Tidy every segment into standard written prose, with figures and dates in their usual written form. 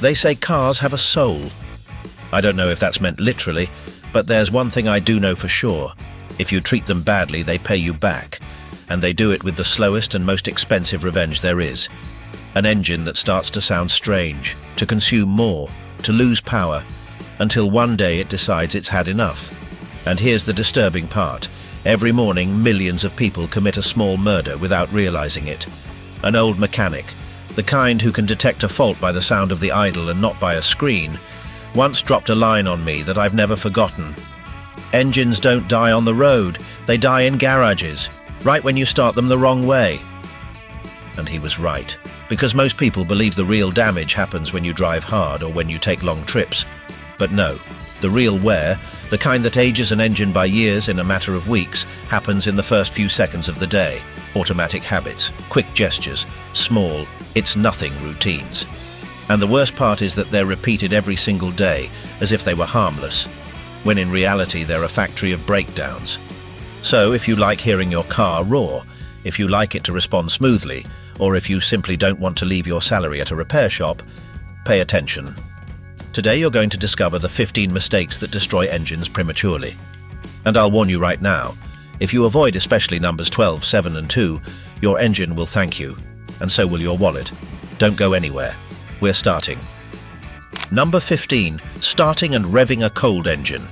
They say cars have a soul. I don't know if that's meant literally, but there's one thing I do know for sure. If you treat them badly, they pay you back. And they do it with the slowest and most expensive revenge there is. An engine that starts to sound strange, to consume more, to lose power, until one day it decides it's had enough. And here's the disturbing part. Every morning, millions of people commit a small murder without realizing it. An old mechanic, the kind who can detect a fault by the sound of the idle and not by a screen, once dropped a line on me that I've never forgotten. Engines don't die on the road, they die in garages, right when you start them the wrong way. And he was right, because most people believe the real damage happens when you drive hard or when you take long trips. But no, the real wear, the kind that ages an engine by years in a matter of weeks, happens in the first few seconds of the day. Automatic habits, quick gestures, small, it's nothing routines. And the worst part is that they're repeated every single day, as if they were harmless, when in reality they're a factory of breakdowns. So if you like hearing your car roar, if you like it to respond smoothly, or if you simply don't want to leave your salary at a repair shop, pay attention. Today you're going to discover the 15 mistakes that destroy engines prematurely. And I'll warn you right now, if you avoid especially numbers 12, 7 and 2, your engine will thank you, and so will your wallet. Don't go anywhere. We're starting. Number 15, starting and revving a cold engine.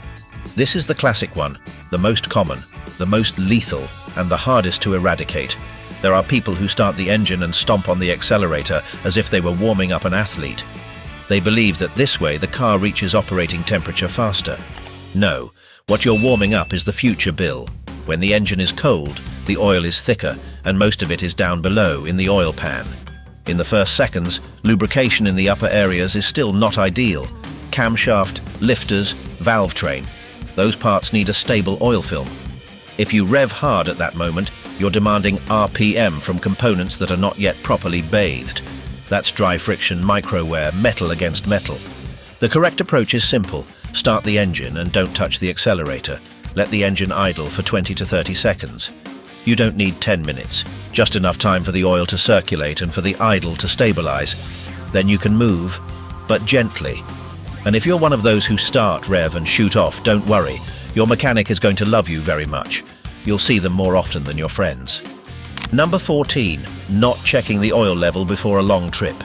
This is the classic one, the most common, the most lethal, and the hardest to eradicate. There are people who start the engine and stomp on the accelerator as if they were warming up an athlete. They believe that this way the car reaches operating temperature faster. No, what you're warming up is the future bill. When the engine is cold, the oil is thicker, and most of it is down below in the oil pan. In the first seconds, lubrication in the upper areas is still not ideal. Camshaft, lifters, valve train. Those parts need a stable oil film. If you rev hard at that moment, you're demanding RPM from components that are not yet properly bathed. That's dry friction, micro wear, metal against metal. The correct approach is simple. Start the engine and don't touch the accelerator. Let the engine idle for 20 to 30 seconds. You don't need 10 minutes, just enough time for the oil to circulate and for the idle to stabilize. Then you can move, but gently. And if you're one of those who start, rev and shoot off, don't worry. Your mechanic is going to love you very much. You'll see them more often than your friends. Number 14, not checking the oil level before a long trip.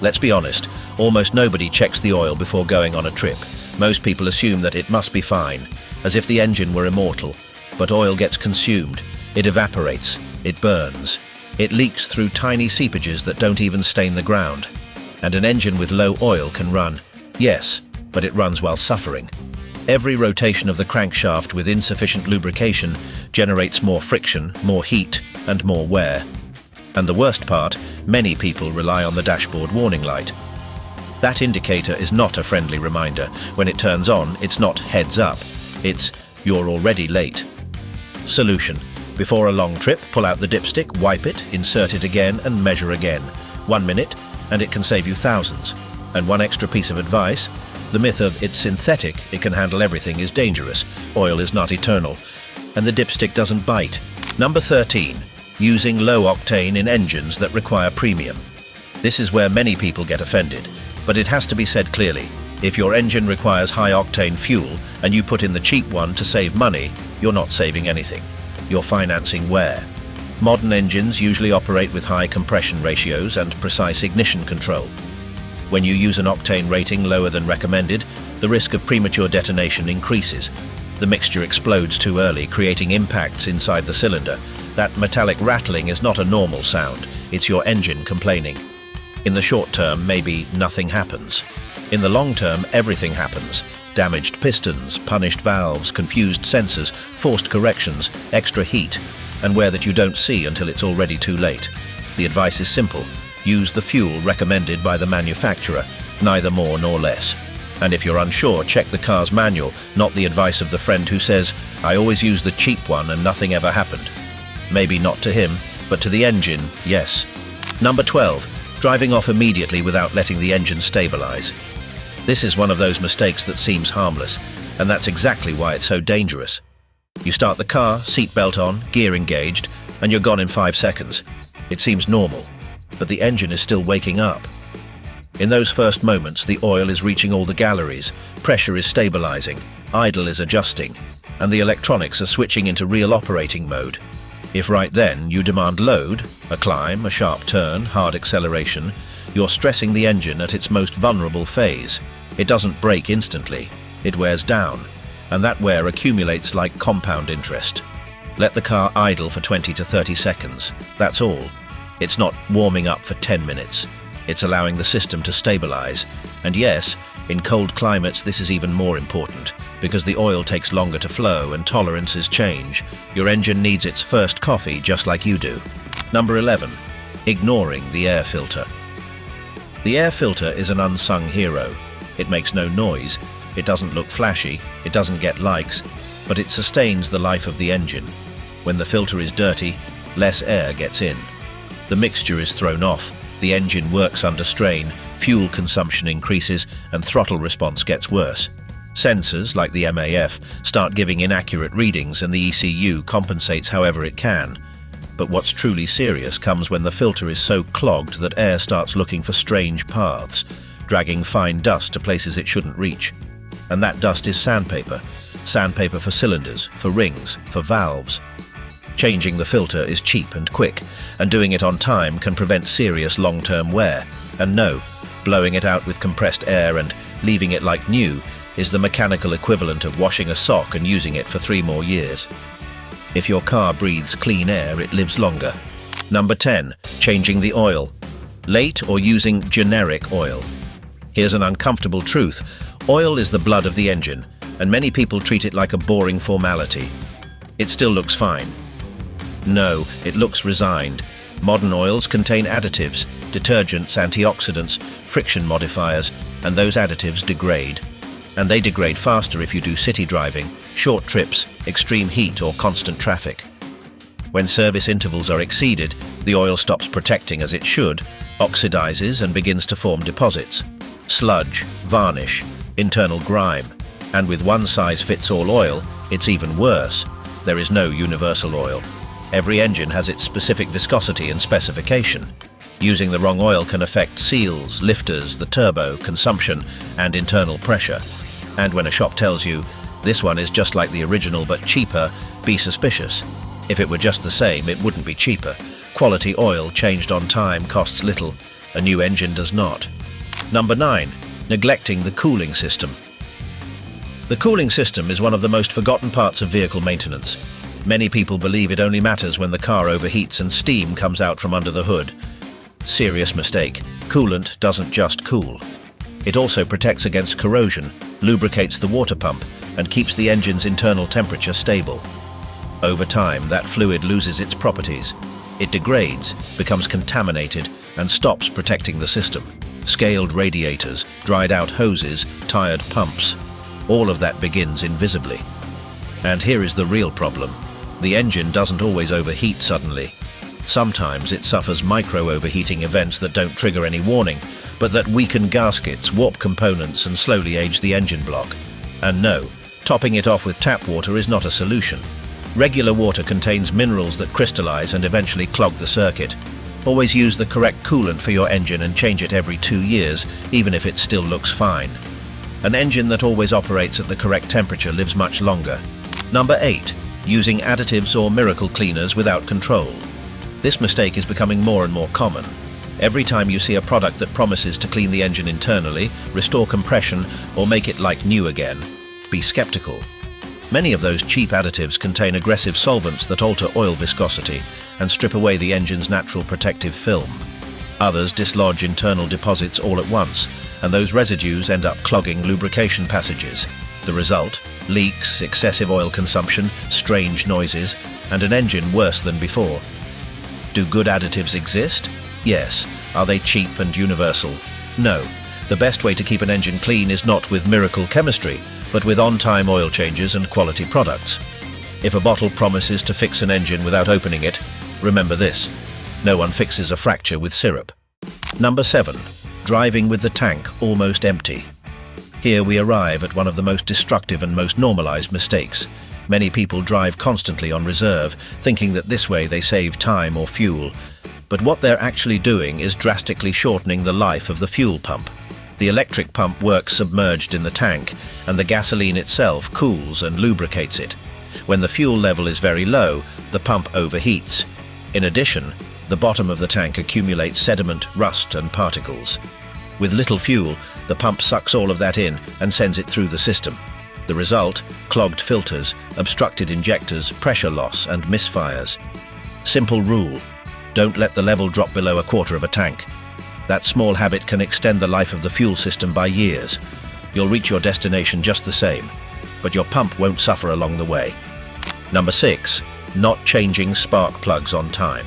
Let's be honest, almost nobody checks the oil before going on a trip. Most people assume that it must be fine, as if the engine were immortal. But oil gets consumed, it evaporates, it burns. It leaks through tiny seepages that don't even stain the ground. And an engine with low oil can run, yes, but it runs while suffering. Every rotation of the crankshaft with insufficient lubrication generates more friction, more heat, and more wear. And the worst part, many people rely on the dashboard warning light. That indicator is not a friendly reminder. When it turns on, it's not heads up. It's you're already late. Solution. Before a long trip, pull out the dipstick, wipe it, insert it again, and measure again. 1 minute, and it can save you thousands. And one extra piece of advice, the myth of it's synthetic, it can handle everything is dangerous. Oil is not eternal. And the dipstick doesn't bite. Number 13. Using low octane in engines that require premium. This is where many people get offended, but it has to be said clearly. If your engine requires high octane fuel and you put in the cheap one to save money, you're not saving anything. You're financing wear. Modern engines usually operate with high compression ratios and precise ignition control. When you use an octane rating lower than recommended, the risk of premature detonation increases. The mixture explodes too early, creating impacts inside the cylinder. That metallic rattling is not a normal sound, it's your engine complaining. In the short term, maybe nothing happens. In the long term, everything happens. Damaged pistons, punished valves, confused sensors, forced corrections, extra heat, and wear that you don't see until it's already too late. The advice is simple. Use the fuel recommended by the manufacturer, neither more nor less. And if you're unsure, check the car's manual, not the advice of the friend who says, I always use the cheap one and nothing ever happened. Maybe not to him, but to the engine, yes. Number 12, driving off immediately without letting the engine stabilize. This is one of those mistakes that seems harmless, and that's exactly why it's so dangerous. You start the car, seatbelt on, gear engaged, and you're gone in 5 seconds. It seems normal, but the engine is still waking up. In those first moments, the oil is reaching all the galleries, pressure is stabilizing, idle is adjusting, and the electronics are switching into real operating mode. If right then you demand load, a climb, a sharp turn, hard acceleration, you're stressing the engine at its most vulnerable phase. It doesn't break instantly, it wears down, and that wear accumulates like compound interest. Let the car idle for 20 to 30 seconds, that's all. It's not warming up for 10 minutes. It's allowing the system to stabilize. And yes, in cold climates this is even more important, because the oil takes longer to flow and tolerances change. Your engine needs its first coffee just like you do. Number 11. Ignoring the air filter. The air filter is an unsung hero. It makes no noise, it doesn't look flashy, it doesn't get likes, but it sustains the life of the engine. When the filter is dirty, less air gets in. The mixture is thrown off, the engine works under strain, fuel consumption increases, and throttle response gets worse. Sensors, like the MAF, start giving inaccurate readings and the ECU compensates however it can. But what's truly serious comes when the filter is so clogged that air starts looking for strange paths, dragging fine dust to places it shouldn't reach. And that dust is sandpaper. Sandpaper for cylinders, for rings, for valves. Changing the filter is cheap and quick, and doing it on time can prevent serious long-term wear. And no, blowing it out with compressed air and leaving it like new is the mechanical equivalent of washing a sock and using it for 3 more years. If your car breathes clean air, it lives longer. Number 10. Changing the oil. Late or using generic oil. Here's an uncomfortable truth. Oil is the blood of the engine, and many people treat it like a boring formality. It still looks fine. No, it looks resigned. Modern oils contain additives, detergents, antioxidants, friction modifiers, and those additives degrade. And they degrade faster if you do city driving, short trips, extreme heat, or constant traffic. When service intervals are exceeded, the oil stops protecting as it should, oxidizes, and begins to form deposits. Sludge, varnish, internal grime. And with one-size-fits-all oil, it's even worse. There is no universal oil. Every engine has its specific viscosity and specification. Using the wrong oil can affect seals, lifters, the turbo, consumption, and internal pressure. And when a shop tells you, this one is just like the original but cheaper, be suspicious. If it were just the same, it wouldn't be cheaper. Quality oil changed on time costs little. A new engine does not. Number 9. Neglecting the cooling system. The cooling system is one of the most forgotten parts of vehicle maintenance. Many people believe it only matters when the car overheats and steam comes out from under the hood. Serious mistake. Coolant doesn't just cool. It also protects against corrosion, lubricates the water pump, and keeps the engine's internal temperature stable. Over time, that fluid loses its properties. It degrades, becomes contaminated, and stops protecting the system. Scaled radiators, dried out hoses, tired pumps. All of that begins invisibly. And here is the real problem. The engine doesn't always overheat suddenly. Sometimes it suffers micro-overheating events that don't trigger any warning, but that weaken gaskets, warp components, and slowly age the engine block. And no, topping it off with tap water is not a solution. Regular water contains minerals that crystallize and eventually clog the circuit. Always use the correct coolant for your engine and change it every 2 years, even if it still looks fine. An engine that always operates at the correct temperature lives much longer. Number 8. Using additives or miracle cleaners without control. This mistake is becoming more and more common. Every time you see a product that promises to clean the engine internally, restore compression, or make it like new again, be skeptical. Many of those cheap additives contain aggressive solvents that alter oil viscosity and strip away the engine's natural protective film. Others dislodge internal deposits all at once, and those residues end up clogging lubrication passages. The result? Leaks, excessive oil consumption, strange noises, and an engine worse than before. Do good additives exist? Yes. Are they cheap and universal? No. The best way to keep an engine clean is not with miracle chemistry, but with on-time oil changes and quality products. If a bottle promises to fix an engine without opening it, remember this: no one fixes a fracture with syrup. Number 7. Driving with the tank almost empty. Here we arrive at one of the most destructive and most normalized mistakes. Many people drive constantly on reserve, thinking that this way they save time or fuel. But what they're actually doing is drastically shortening the life of the fuel pump. The electric pump works submerged in the tank, and the gasoline itself cools and lubricates it. When the fuel level is very low, the pump overheats. In addition, the bottom of the tank accumulates sediment, rust, and particles. With little fuel, the pump sucks all of that in and sends it through the system. The result: clogged filters, obstructed injectors, pressure loss, and misfires. Simple rule: don't let the level drop below a quarter of a tank. That small habit can extend the life of the fuel system by years. You'll reach your destination just the same, but your pump won't suffer along the way. Number 6. Not changing spark plugs on time.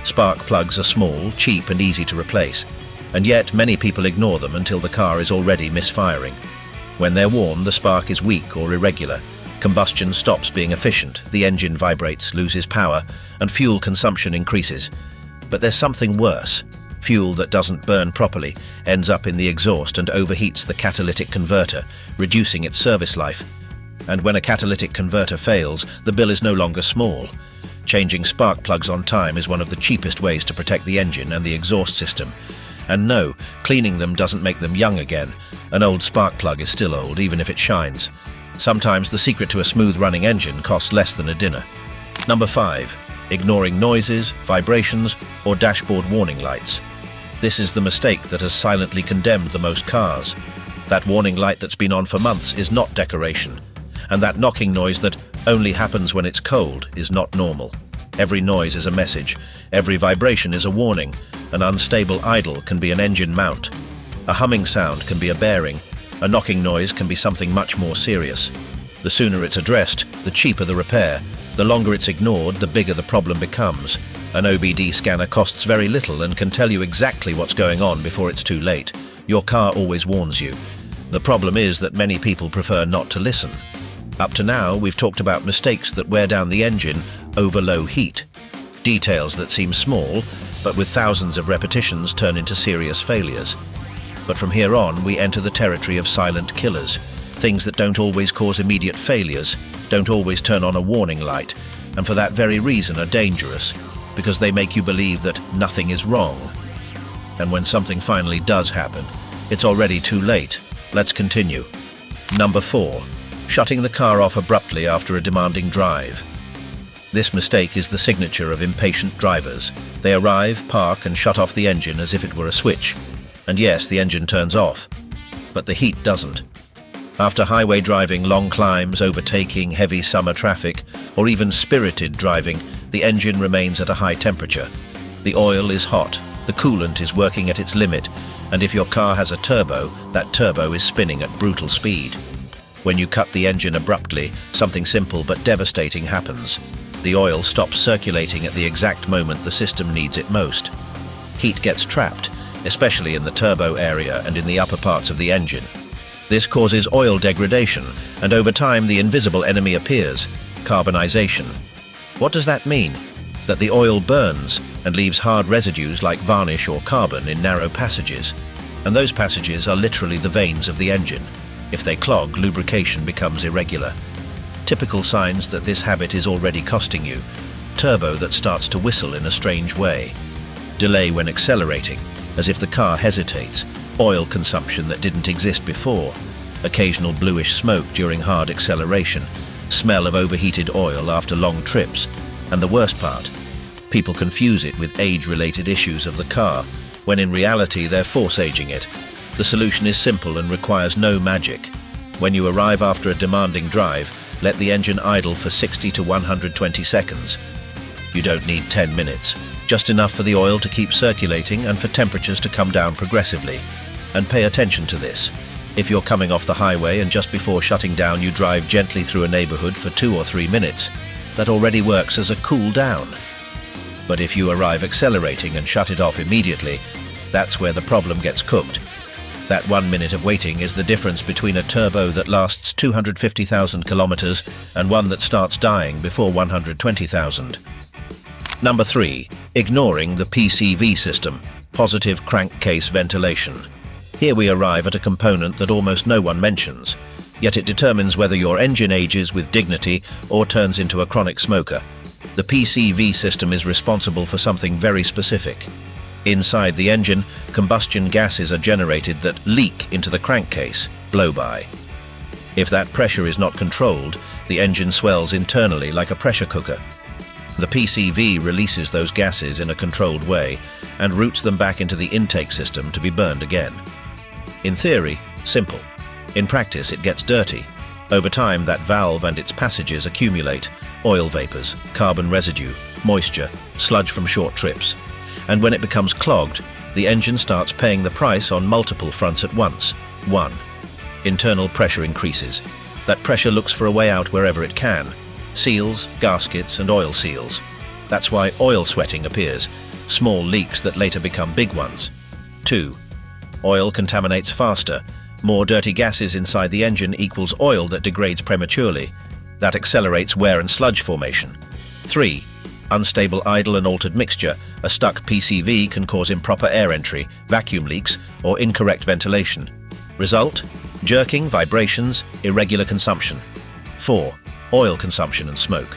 Spark plugs are small, cheap, and easy to replace, and yet many people ignore them until the car is already misfiring. When they're worn, the spark is weak or irregular. Combustion stops being efficient, the engine vibrates, loses power, and fuel consumption increases. But there's something worse. Fuel that doesn't burn properly ends up in the exhaust and overheats the catalytic converter, reducing its service life. And when a catalytic converter fails, the bill is no longer small. Changing spark plugs on time is one of the cheapest ways to protect the engine and the exhaust system. And no, cleaning them doesn't make them young again. An old spark plug is still old, even if it shines. Sometimes the secret to a smooth-running engine costs less than a dinner. Number 5. Ignoring noises, vibrations, or dashboard warning lights. This is the mistake that has silently condemned the most cars. That warning light that's been on for months is not decoration. And that knocking noise that only happens when it's cold is not normal. Every noise is a message. Every vibration is a warning. An unstable idle can be an engine mount. A humming sound can be a bearing. A knocking noise can be something much more serious. The sooner it's addressed, the cheaper the repair. The longer it's ignored, the bigger the problem becomes. An OBD scanner costs very little and can tell you exactly what's going on before it's too late. Your car always warns you. The problem is that many people prefer not to listen. Up to now, we've talked about mistakes that wear down the engine over low heat. Details that seem small, but with thousands of repetitions turn into serious failures. But from here on, we enter the territory of silent killers. Things that don't always cause immediate failures, don't always turn on a warning light, and for that very reason are dangerous, because they make you believe that nothing is wrong. And when something finally does happen, it's already too late. Let's continue. Number 4. Shutting the car off abruptly after a demanding drive. This mistake is the signature of impatient drivers. They arrive, park, and shut off the engine as if it were a switch. And yes, the engine turns off, but the heat doesn't. After highway driving, long climbs, overtaking, heavy summer traffic, or even spirited driving, the engine remains at a high temperature. The oil is hot, the coolant is working at its limit, and if your car has a turbo, that turbo is spinning at brutal speed. When you cut the engine abruptly, something simple but devastating happens. The oil stops circulating at the exact moment the system needs it most. Heat gets trapped, especially in the turbo area and in the upper parts of the engine. This causes oil degradation, and over time the invisible enemy appears: carbonization. What does that mean? That the oil burns and leaves hard residues like varnish or carbon in narrow passages. And those passages are literally the veins of the engine. If they clog, lubrication becomes irregular. Typical signs that this habit is already costing you: turbo that starts to whistle in a strange way, delay when accelerating, as if the car hesitates, oil consumption that didn't exist before, occasional bluish smoke during hard acceleration, smell of overheated oil after long trips, and the worst part, people confuse it with age-related issues of the car, when in reality they're force-aging it. The solution is simple and requires no magic. When you arrive after a demanding drive, let the engine idle for 60 to 120 seconds. You don't need 10 minutes, just enough for the oil to keep circulating and for temperatures to come down progressively. And pay attention to this. If you're coming off the highway and just before shutting down you drive gently through a neighborhood for 2 or 3 minutes, that already works as a cool down. But if you arrive accelerating and shut it off immediately, that's where the problem gets cooked. That 1 minute of waiting is the difference between a turbo that lasts 250,000 kilometers and one that starts dying before 120,000. Number 3. Ignoring the PCV system, positive crankcase ventilation. Here we arrive at a component that almost no one mentions, yet it determines whether your engine ages with dignity or turns into a chronic smoker. The PCV system is responsible for something very specific. Inside the engine, combustion gases are generated that leak into the crankcase, blow-by. If that pressure is not controlled, the engine swells internally like a pressure cooker. The PCV releases those gases in a controlled way and routes them back into the intake system to be burned again. In theory, simple. In practice, it gets dirty. Over time, that valve and its passages accumulate oil vapors, carbon residue, moisture, sludge from short trips. And when it becomes clogged, the engine starts paying the price on multiple fronts at once. 1. Internal pressure increases. That pressure looks for a way out wherever it can. Seals, gaskets, and oil seals. That's why oil sweating appears, small leaks that later become big ones. 2. Oil contaminates faster. More dirty gases inside the engine equals oil that degrades prematurely. That accelerates wear and sludge formation. 3. Unstable idle and altered mixture. A stuck PCV can cause improper air entry, vacuum leaks, or incorrect ventilation. Result? Jerking, vibrations, irregular consumption. 4. Oil consumption and smoke.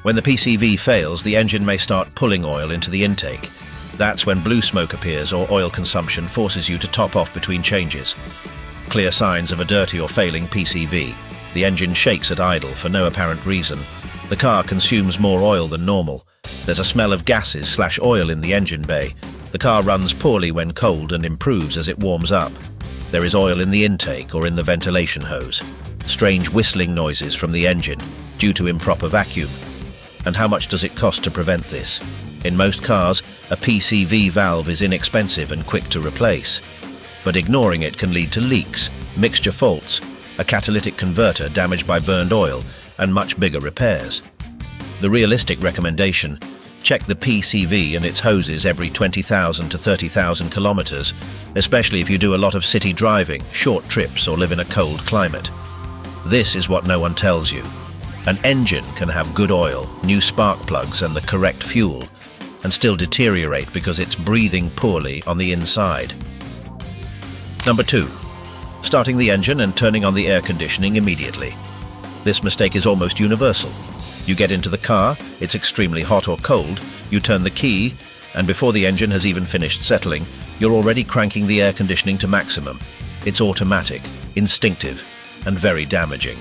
When the PCV fails, the engine may start pulling oil into the intake. That's when blue smoke appears or oil consumption forces you to top off between changes. Clear signs of a dirty or failing PCV. The engine shakes at idle for no apparent reason. The car consumes more oil than normal. There's a smell of gases/oil in the engine bay. The car runs poorly when cold and improves as it warms up. There is oil in the intake or in the ventilation hose. Strange whistling noises from the engine due to improper vacuum. And how much does it cost to prevent this? In most cars, a PCV valve is inexpensive and quick to replace. But ignoring it can lead to leaks, mixture faults, a catalytic converter damaged by burned oil, and much bigger repairs. The realistic recommendation: check the PCV and its hoses every 20,000 to 30,000 kilometers, especially if you do a lot of city driving, short trips, or live in a cold climate. This is what no one tells you. An engine can have good oil, new spark plugs, and the correct fuel, and still deteriorate because it's breathing poorly on the inside. Number 2. Starting the engine and turning on the air conditioning immediately. This mistake is almost universal. You get into the car, it's extremely hot or cold, you turn the key, and before the engine has even finished settling, you're already cranking the air conditioning to maximum. It's automatic, instinctive, and very damaging.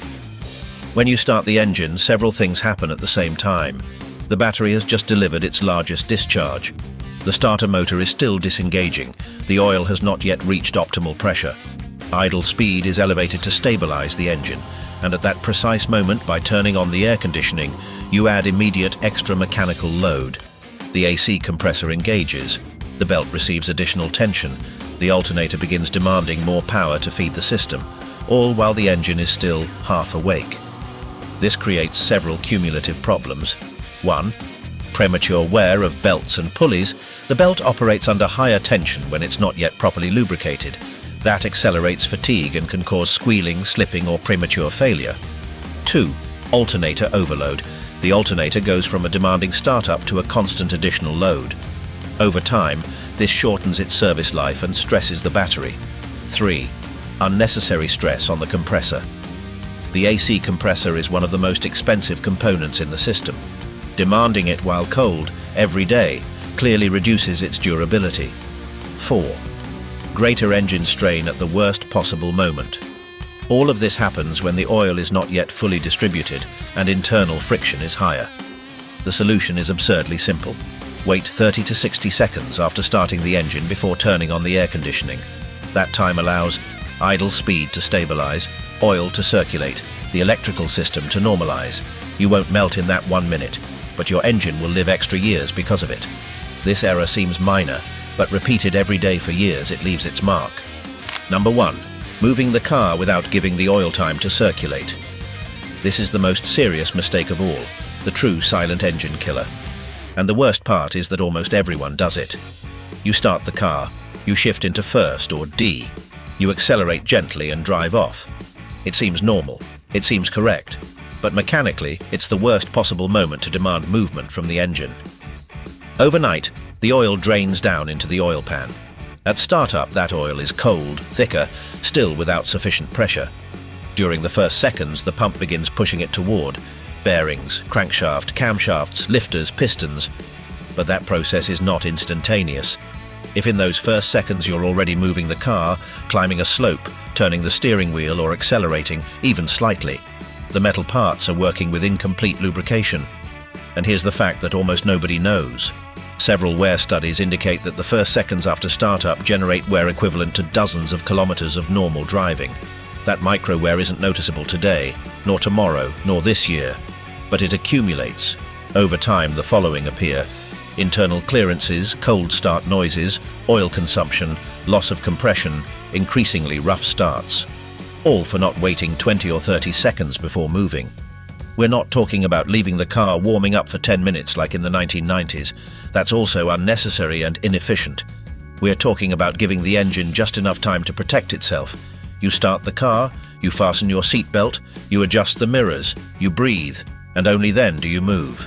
When you start the engine, several things happen at the same time. The battery has just delivered its largest discharge. The starter motor is still disengaging. The oil has not yet reached optimal pressure. Idle speed is elevated to stabilize the engine, and at that precise moment, by turning on the air conditioning, you add immediate extra mechanical load. The AC compressor engages. The belt receives additional tension. The alternator begins demanding more power to feed the system, all while the engine is still half awake. This creates several cumulative problems. 1. Premature wear of belts and pulleys. The belt operates under higher tension when it's not yet properly lubricated. That accelerates fatigue and can cause squealing, slipping, or premature failure. 2. Alternator overload. The alternator goes from a demanding startup to a constant additional load. Over time, this shortens its service life and stresses the battery. 3. Unnecessary stress on the compressor. The AC compressor is one of the most expensive components in the system. Demanding it while cold, every day, clearly reduces its durability. 4. Greater engine strain at the worst possible moment. All of this happens when the oil is not yet fully distributed and internal friction is higher. The solution is absurdly simple. Wait 30 to 60 seconds after starting the engine before turning on the air conditioning. That time allows idle speed to stabilize, oil to circulate, the electrical system to normalize. You won't melt in that 1 minute, but your engine will live extra years because of it. This error seems minor, but repeated every day for years, it leaves its mark. Number 1. Moving the car without giving the oil time to circulate. This is the most serious mistake of all, the true silent engine killer. And the worst part is that almost everyone does it. You start the car, you shift into first or D. You accelerate gently and drive off. It seems normal, it seems correct, but mechanically, it's the worst possible moment to demand movement from the engine. Overnight, the oil drains down into the oil pan. At startup, that oil is cold, thicker, still without sufficient pressure. During the first seconds, the pump begins pushing it toward bearings, crankshaft, camshafts, lifters, pistons. But that process is not instantaneous. If in those first seconds you're already moving the car, climbing a slope, turning the steering wheel or accelerating, even slightly, the metal parts are working with incomplete lubrication. And here's the fact that almost nobody knows. Several wear studies indicate that the first seconds after startup generate wear equivalent to dozens of kilometers of normal driving. That micro wear isn't noticeable today, nor tomorrow, nor this year, but it accumulates. Over time, the following appear: internal clearances, cold start noises, oil consumption, loss of compression, increasingly rough starts. All for not waiting 20 or 30 seconds before moving. We're not talking about leaving the car warming up for 10 minutes like in the 1990s. That's also unnecessary and inefficient. We're talking about giving the engine just enough time to protect itself. You start the car, you fasten your seatbelt, you adjust the mirrors, you breathe, and only then do you move.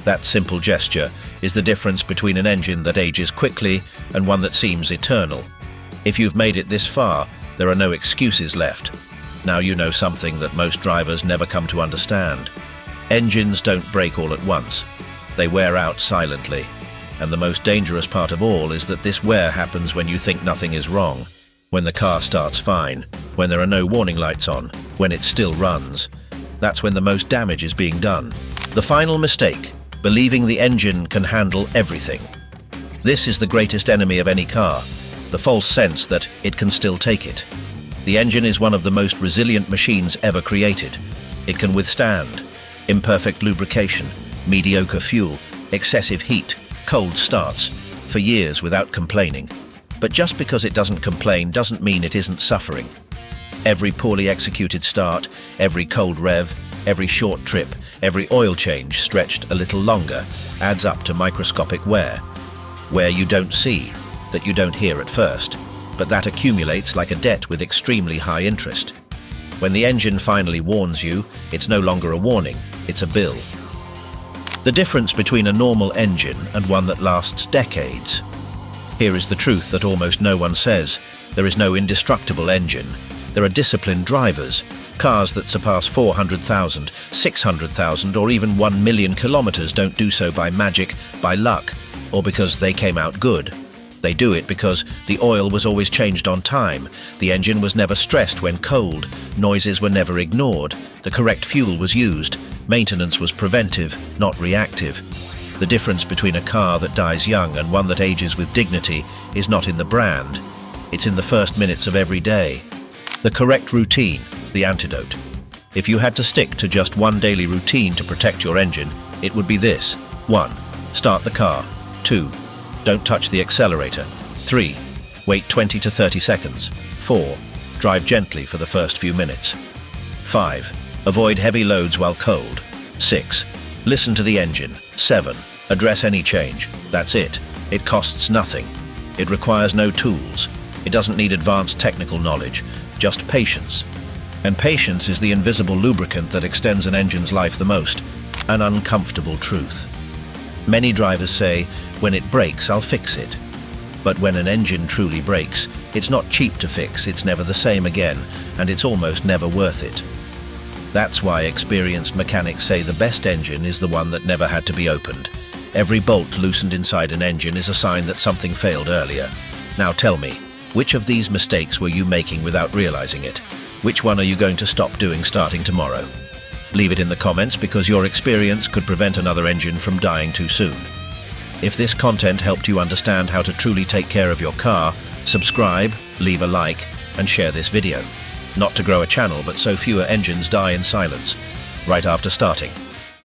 That simple gesture is the difference between an engine that ages quickly and one that seems eternal. If you've made it this far, there are no excuses left. Now you know something that most drivers never come to understand. Engines don't break all at once. They wear out silently. And the most dangerous part of all is that this wear happens when you think nothing is wrong. When the car starts fine, when there are no warning lights on, when it still runs. That's when the most damage is being done. The final mistake: believing the engine can handle everything. This is the greatest enemy of any car, the false sense that it can still take it. The engine is one of the most resilient machines ever created. It can withstand imperfect lubrication, mediocre fuel, excessive heat, cold starts, for years without complaining. But just because it doesn't complain doesn't mean it isn't suffering. Every poorly executed start, every cold rev, every short trip, every oil change stretched a little longer adds up to microscopic wear. Wear you don't see, that you don't hear at first, but that accumulates like a debt with extremely high interest. When the engine finally warns you, it's no longer a warning, it's a bill. The difference between a normal engine and one that lasts decades. Here is the truth that almost no one says. There is no indestructible engine. There are disciplined drivers, cars that surpass 400,000, 600,000 or even 1 million kilometers don't do so by magic, by luck, or because they came out good. They do it because the oil was always changed on time, the engine was never stressed when cold, noises were never ignored, the correct fuel was used, maintenance was preventive, not reactive. The difference between a car that dies young and one that ages with dignity is not in the brand, it's in the first minutes of every day. The correct routine, the antidote. If you had to stick to just one daily routine to protect your engine, it would be this. 1. Start the car. 2. Don't touch the accelerator. 3. Wait 20 to 30 seconds. 4. Drive gently for the first few minutes. 5. Avoid heavy loads while cold. 6. Listen to the engine. 7. Address any change. That's it. It costs nothing. It requires no tools. It doesn't need advanced technical knowledge, just patience. And patience is the invisible lubricant that extends an engine's life the most. An uncomfortable truth. Many drivers say, when it breaks, I'll fix it. But when an engine truly breaks, it's not cheap to fix, it's never the same again, and it's almost never worth it. That's why experienced mechanics say the best engine is the one that never had to be opened. Every bolt loosened inside an engine is a sign that something failed earlier. Now tell me, which of these mistakes were you making without realizing it? Which one are you going to stop doing starting tomorrow? Leave it in the comments because your experience could prevent another engine from dying too soon. If this content helped you understand how to truly take care of your car, subscribe, leave a like, and share this video. Not to grow a channel, but so fewer engines die in silence, right after starting.